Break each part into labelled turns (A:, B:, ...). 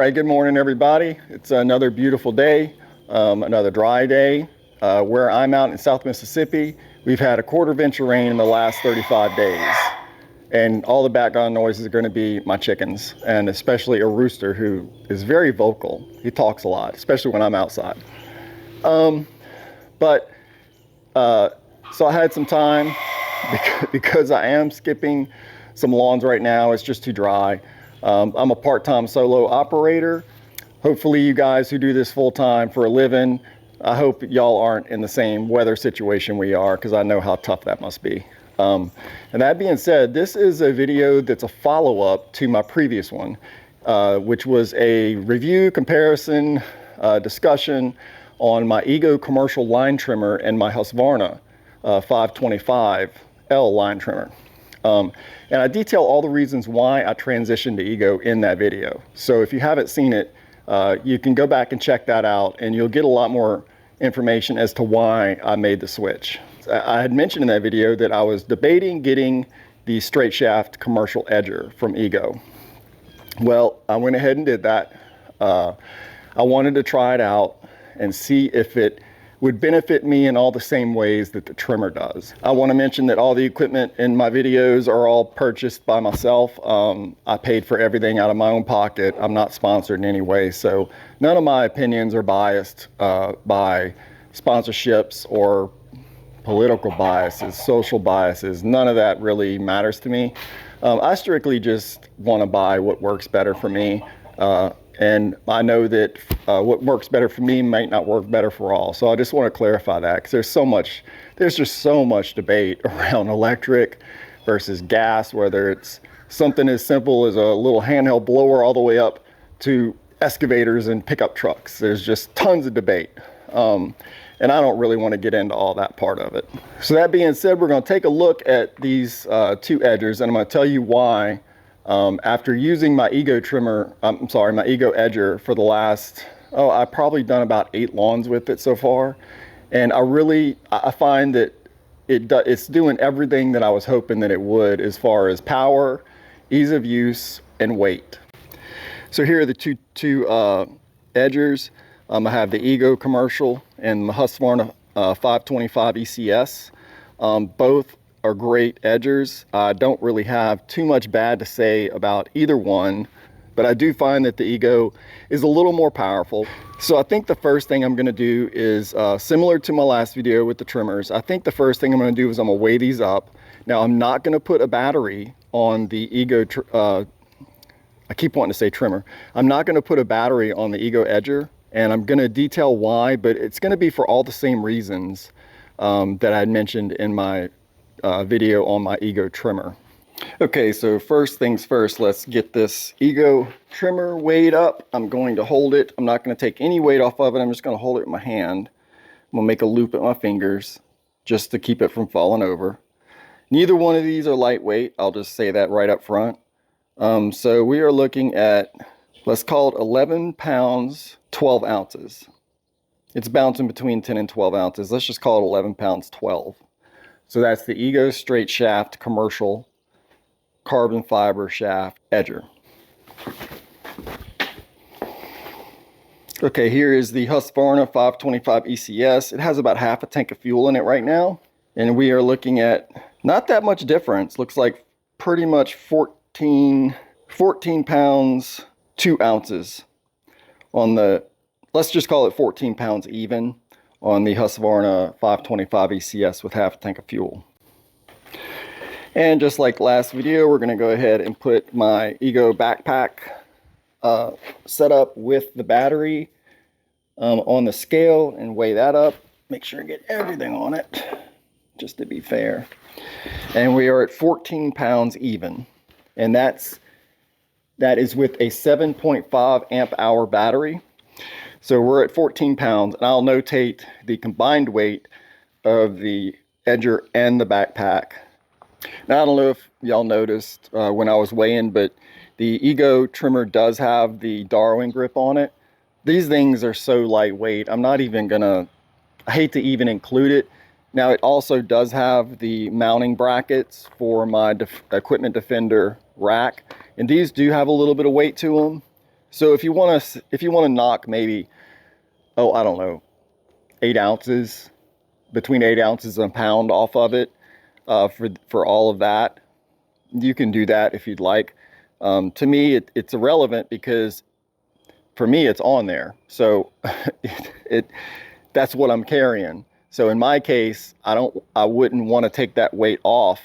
A: Hi, good morning everybody. It's another beautiful day, another dry day. Where I'm out in South Mississippi, we've had a quarter-inch of rain in the last 35 days. And all the background noises are going to be my chickens, and especially a rooster who is very vocal. He talks a lot, especially when I'm outside. So I had some time because I am skipping some lawns right now. It's just too dry. I'm a part-time solo operator. Hopefully you guys who do this full-time for a living, I hope y'all aren't in the same weather situation we are, because I know how tough that must be. And that being said, this is a video that's a follow-up to my previous one, which was a review, comparison, discussion on my Ego commercial line trimmer and my Husqvarna 525L line trimmer. And I detail all the reasons why I transitioned to Ego in that video. So if you haven't seen it, you can go back and check that out, and you'll get a lot more information as to why I made the switch. I had mentioned in that video that I was debating getting the straight shaft commercial edger from Ego. Well, I went ahead and did that. I wanted to try it out and see if it would benefit me in all the same ways that the trimmer does. I want to mention that all the equipment in my videos are all purchased by myself. I paid for everything out of my own pocket. I'm not sponsored in any way, so none of my opinions are biased by sponsorships or political biases, social biases. None of that really matters to me. I strictly just want to buy what works better for me. And I know that what works better for me might not work better for all. So I just want to clarify that, because there's just so much debate around electric versus gas, whether it's something as simple as a little handheld blower all the way up to excavators and pickup trucks. There's just tons of debate. And I don't really want to get into all that part of it. So that being said, we're going to take a look at these two edgers, and I'm going to tell you why. After using my Ego trimmer, my Ego edger for the last, I've probably done about 8 lawns with it so far. And I find that it's doing everything that I was hoping that it would, as far as power, ease of use, and weight. So here are the two edgers. I have the Ego commercial and the Husqvarna 525 ECS. Both are great edgers. I don't really have too much bad to say about either one, but I do find that the Ego is a little more powerful. So I think the first thing I'm going to do is similar to my last video with the trimmers. I think the first thing I'm going to do is I'm going to weigh these up. Now, I'm not going to put a battery on the Ego, I keep wanting to say trimmer. I'm not going to put a battery on the Ego edger, and I'm going to detail why, but it's going to be for all the same reasons that I had mentioned in my video on my Ego trimmer. Okay, so first things first, let's get this Ego trimmer weighed up. I'm going to hold it. I'm not going to take any weight off of it. I'm just going to hold it in my hand. I'm going to make a loop at my fingers just to keep it from falling over. Neither one of these are lightweight. I'll just say that right up front. So we are looking at, let's call it 11 pounds, 12 ounces. It's bouncing between 10 and 12 ounces. Let's just call it 11 pounds, 12. So that's the Ego straight shaft commercial carbon fiber shaft edger. Okay, here is the Husqvarna 525 ECS. It has about half a tank of fuel in it right now. And we are looking at not that much difference. Looks like pretty much 14 pounds, 2 ounces on the, let's just call it 14 pounds even on the Husqvarna 525 ECS with half a tank of fuel. And just like last video, we're going to go ahead and put my Ego backpack set up with the battery on the scale and weigh that up. Make sure I get everything on it, just to be fair. And we are at 14 pounds even. And that is with a 7.5 amp hour battery. So we're at 14 pounds, and I'll notate the combined weight of the edger and the backpack. Now, I don't know if y'all noticed when I was weighing, but the Ego trimmer does have the Darwin grip on it. These things are so lightweight, I'm not even gonna, I hate to even include it. Now, it also does have the mounting brackets for my Equipment Defender rack, and these do have a little bit of weight to them. So if you want to knock maybe, oh, I don't know, 8 ounces, between 8 ounces and a pound off of it, for all of that, you can do that if you'd like. To me, it's irrelevant because for me it's on there, so that's what I'm carrying. So in my case, I wouldn't want to take that weight off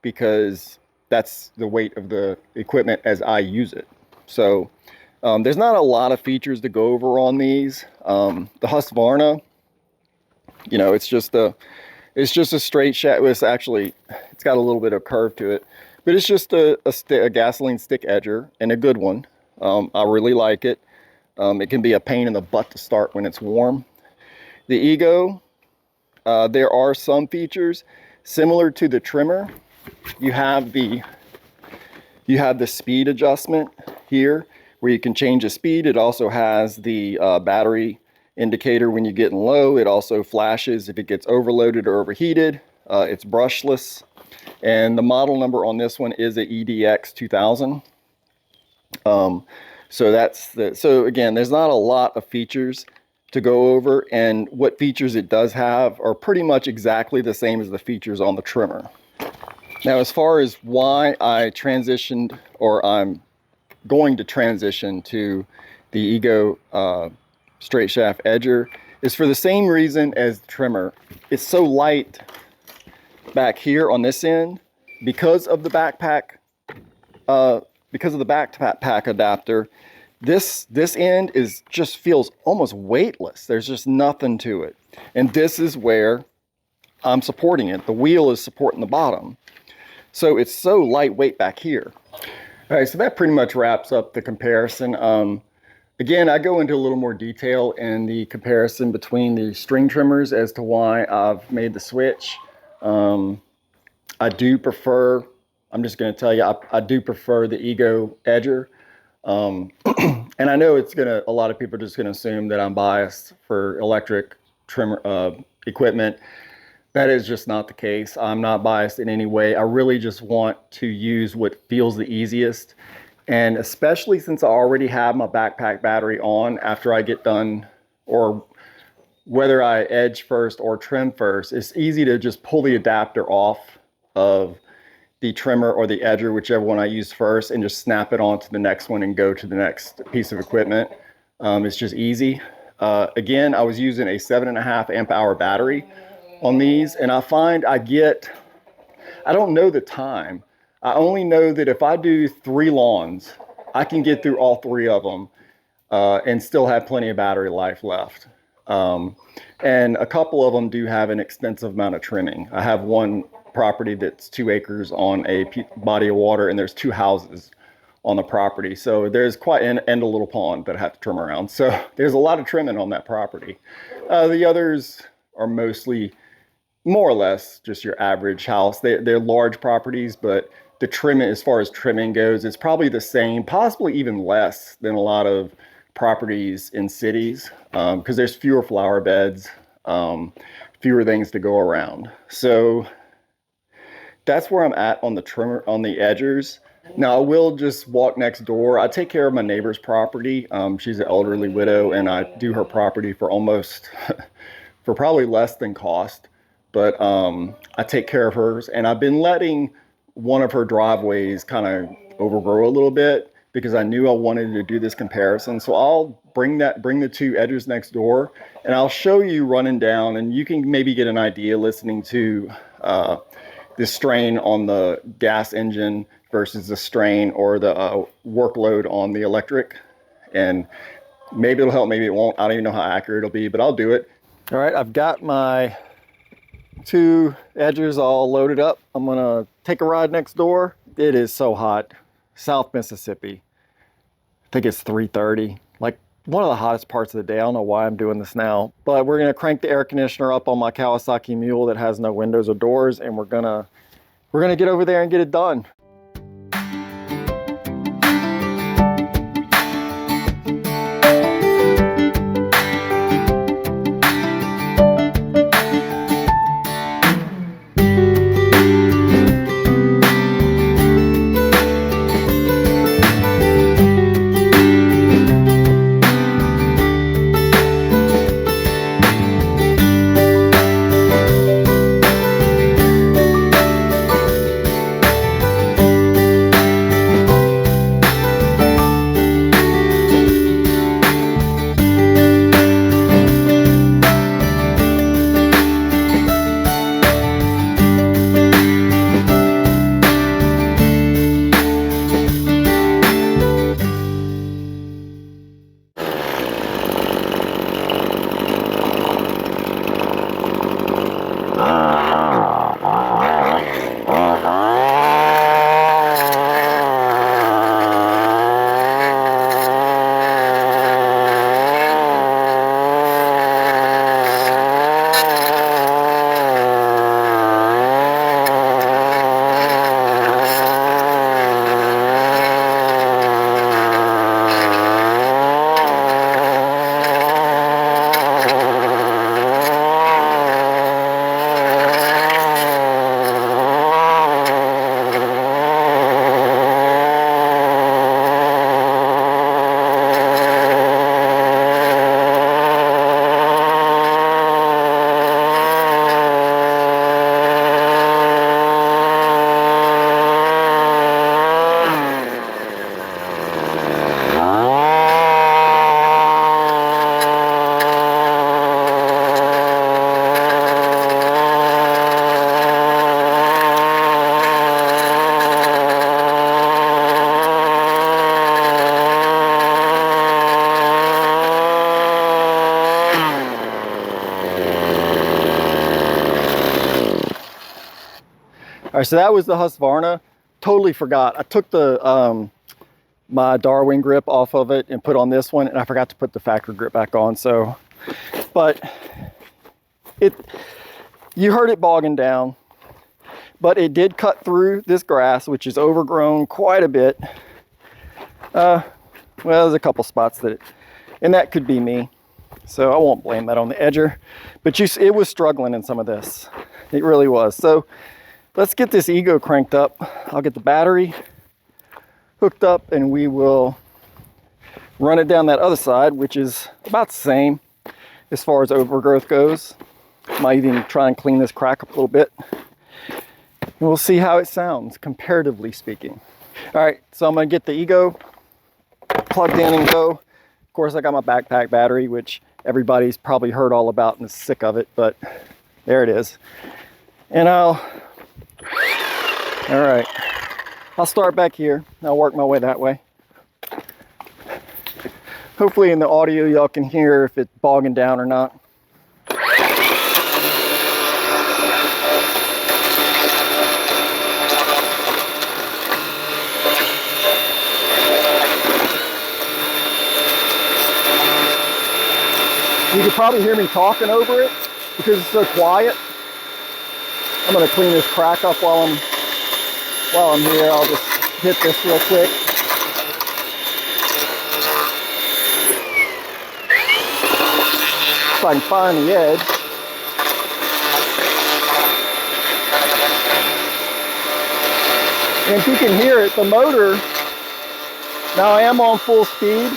A: because that's the weight of the equipment as I use it. So there's not a lot of features to go over on these. The Husqvarna, you know, it's just a straight shaft. It's got a little bit of curve to it, but it's just a gasoline stick edger, and a good one. I really like it. It can be a pain in the butt to start when it's warm. The Ego, there are some features similar to the trimmer. You have the speed adjustment here where you can change the speed. It also has the battery indicator when you're getting low. It also flashes if it gets overloaded or overheated. It's brushless, and the model number on this one is a EDX 2000. So again, there's not a lot of features to go over, and what features it does have are pretty much exactly the same as the features on the trimmer. Now, as far as why I transitioned, or I'm going to transition to the Ego straight shaft edger, is for the same reason as the trimmer. It's so light back here on this end because of the backpack adapter. This end just feels almost weightless. There's just nothing to it, and this is where I'm supporting it. The wheel is supporting the bottom, so it's so lightweight back here. All right, so that pretty much wraps up the comparison. Again, I go into a little more detail in the comparison between the string trimmers as to why I've made the switch. I do prefer, I'm just going to tell you, I do prefer the Ego edger. And I know a lot of people are just going to assume that I'm biased for electric trimmer equipment. That is just not the case. I'm not biased in any way. I really just want to use what feels the easiest. And especially since I already have my backpack battery on after I get done, or whether I edge first or trim first, it's easy to just pull the adapter off of the trimmer or the edger, whichever one I use first, and just snap it onto the next one and go to the next piece of equipment. It's just easy. Again, I was using a 7.5 amp hour battery on these, and I find I don't know the time. I only know that if I do 3 lawns, I can get through all 3 of them and still have plenty of battery life left. And a couple of them do have an extensive amount of trimming. I have one property that's 2 acres on a body of water, and there's 2 houses on the property. So there's and a little pond that I have to trim around. So there's a lot of trimming on that property. The others are mostly more or less just your average house. They're large properties, but the trimming, as far as trimming goes, it's probably the same, possibly even less than a lot of properties in cities, because there's fewer flower beds, fewer things to go around. So that's where I'm at on the trimmer, on the edgers. Now I will just walk next door. I take care of my neighbor's property. She's an elderly widow, and I do her property for almost, for probably less than cost. But I take care of hers, and I've been letting one of her driveways kind of overgrow a little bit because I knew I wanted to do this comparison. So I'll bring the 2 edgers next door, and I'll show you running down, and you can maybe get an idea listening to the strain on the gas engine versus the strain or the workload on the electric. And maybe it'll help, maybe it won't. I don't even know how accurate it'll be, but I'll do it. All right, I've got my 2 edgers all loaded up. I'm gonna take a ride next door. It is so hot. South Mississippi. I think it's 3:30. Like one of the hottest parts of the day. I don't know why I'm doing this now, but we're gonna crank the air conditioner up on my Kawasaki Mule that has no windows or doors, and we're gonna get over there and get it done. right, so that was the Husqvarna. Totally forgot. I took the my Darwin grip off of it and put on this one, and I forgot to put the factory grip back on. So, but you heard it bogging down, but it did cut through this grass, which is overgrown quite a bit. Well, there's a couple spots and that could be me. So I won't blame that on the edger, but it was struggling in some of this. It really was. So let's get this Ego cranked up. I'll get the battery hooked up and we will run it down that other side, which is about the same as far as overgrowth goes. Might even try and clean this crack up a little bit. And we'll see how it sounds, comparatively speaking. All right, so I'm gonna get the Ego plugged in and go. Of course, I got my backpack battery, which everybody's probably heard all about and is sick of it, but there it is. And all right, I'll start back here. I'll work my way that way. Hopefully in the audio, y'all can hear if it's bogging down or not. You can probably hear me talking over it because it's so quiet. I'm gonna clean this crack up while I'm here. I'll just hit this real quick. If I can find the edge. And if you can hear it, the motor, now I am on full speed,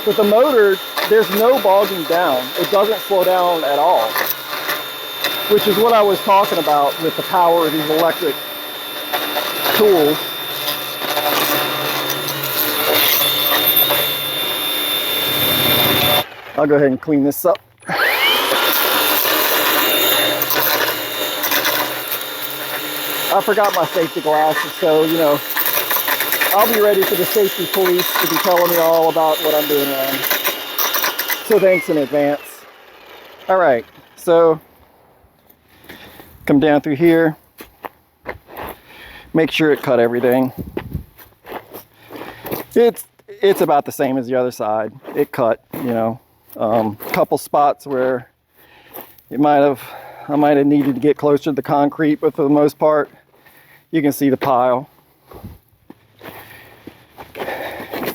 A: but the motor, there's no bogging down. It doesn't slow down at all, which is what I was talking about with the power of these electric tools. I'll go ahead and clean this up. I forgot my safety glasses, so, you know, I'll be ready for the safety police to be telling me all about what I'm doing wrong. So thanks in advance. All right, so come down through here. Make sure it cut everything. It's about the same as the other side. It cut, you know, couple spots where I might have needed to get closer to the concrete, but for the most part, you can see the pile.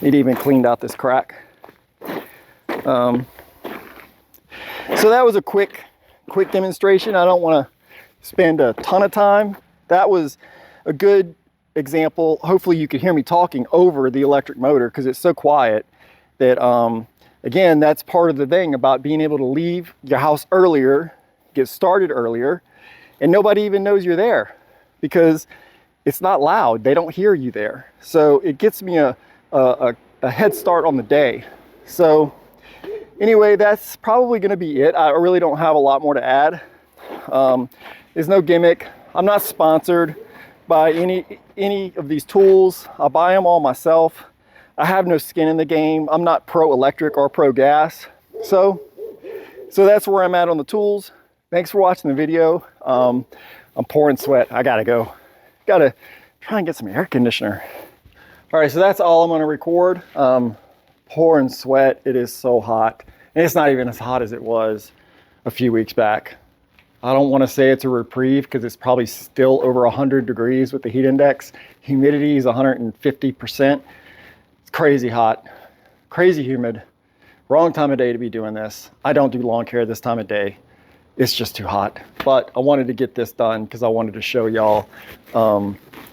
A: It even cleaned out this crack. So that was a quick demonstration. I don't want to spend a ton of time. That was a good example. Hopefully you could hear me talking over the electric motor because it's so quiet that, again, that's part of the thing about being able to leave your house earlier, get started earlier, and nobody even knows you're there because it's not loud. They don't hear you there. So it gets me a head start on the day. So anyway, that's probably going to be it. I really don't have a lot more to add. There's no gimmick. I'm not sponsored by any of these tools. I buy them all myself. I have no skin in the game. I'm not pro electric or pro gas. So that's where I'm at on the tools. Thanks for watching the video. I'm pouring sweat. I gotta go. Gotta try and get some air conditioner. All right, so that's all I'm gonna record. Pouring sweat. It is so hot. And it's not even as hot as it was a few weeks back. I don't want to say it's a reprieve because it's probably still over 100 degrees with the heat index. Humidity is 150%. It's crazy hot, crazy humid. Wrong time of day to be doing this. I don't do lawn care this time of day. It's just too hot. But I wanted to get this done because I wanted to show y'all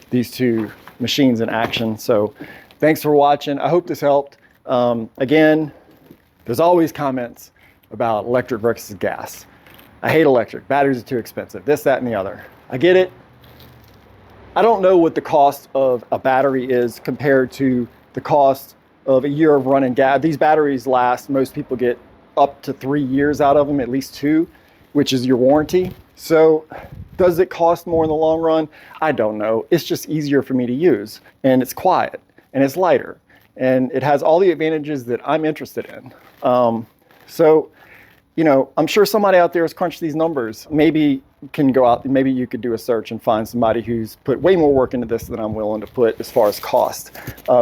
A: these two machines in action. So thanks for watching. I hope this helped. Again, there's always comments about electric versus gas. I hate electric. Batteries are too expensive. This, that, and the other. I get it. I don't know what the cost of a battery is compared to the cost of a year of running gas. These batteries last, most people get up to 3 years out of them, at least 2, which is your warranty. So does it cost more in the long run? I don't know. It's just easier for me to use, and it's quiet, and it's lighter, and it has all the advantages that I'm interested in. So you know, I'm sure somebody out there has crunched these numbers. Maybe can go out, maybe you could do a search and find somebody who's put way more work into this than I'm willing to put as far as cost.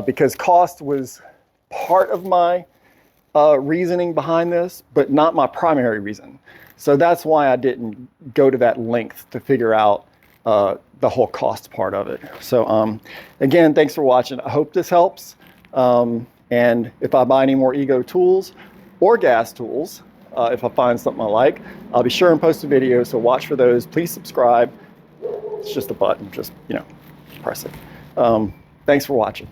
A: Because cost was part of my reasoning behind this, but not my primary reason. So that's why I didn't go to that length to figure out the whole cost part of it. So again, thanks for watching. I hope this helps. And if I buy any more Ego tools or gas tools, if I find something I like, I'll be sure and post a video. So watch for those. Please subscribe. It's just a button. Just, you know, press it. Thanks for watching.